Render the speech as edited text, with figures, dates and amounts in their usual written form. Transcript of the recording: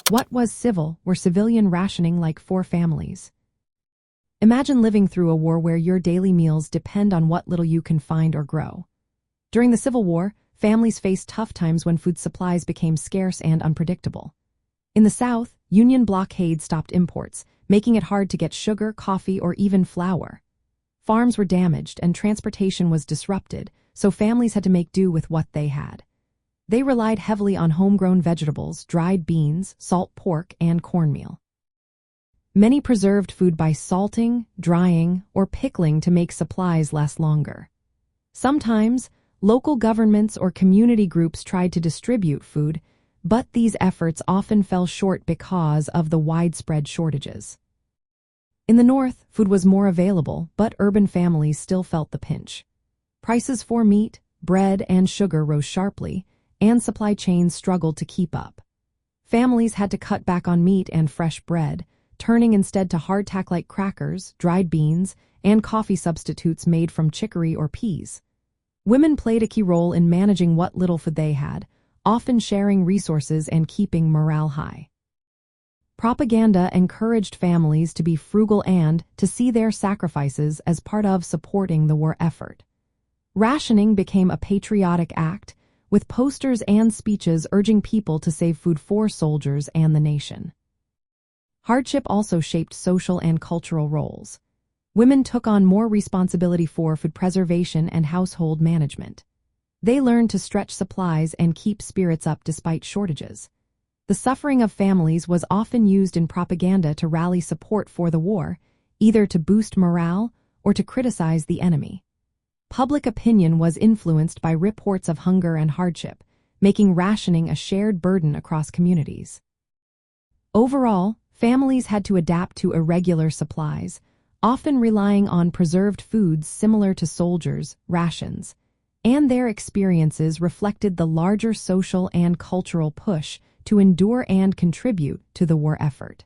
What was civil were civilian rationing like for families. Imagine living through a war where your daily meals depend on what little you can find or grow. During the Civil War, families faced tough times when food supplies became scarce and unpredictable. In the South, Union blockades stopped imports, making it hard to get sugar, coffee, or even flour. Farms were damaged and transportation was disrupted, so families had to make do with what they had. They relied heavily on homegrown vegetables, dried beans, salt pork, and cornmeal. Many preserved food by salting, drying, or pickling to make supplies last longer. Sometimes, local governments or community groups tried to distribute food, but these efforts often fell short because of the widespread shortages. In the North, food was more available, but urban families still felt the pinch. Prices for meat, bread, and sugar rose sharply, and supply chains struggled to keep up. Families had to cut back on meat and fresh bread, turning instead to hardtack like crackers, dried beans, and coffee substitutes made from chicory or peas. Women played a key role in managing what little food they had, often sharing resources and keeping morale high. Propaganda encouraged families to be frugal and to see their sacrifices as part of supporting the war effort. Rationing became a patriotic act, with posters and speeches urging people to save food for soldiers and the nation. Hardship also shaped social and cultural roles. Women took on more responsibility for food preservation and household management. They learned to stretch supplies and keep spirits up despite shortages. The suffering of families was often used in propaganda to rally support for the war, either to boost morale or to criticize the enemy. Public opinion was influenced by reports of hunger and hardship, making rationing a shared burden across communities. Overall, families had to adapt to irregular supplies, often relying on preserved foods similar to soldiers' rations, and their experiences reflected the larger social and cultural push to endure and contribute to the war effort.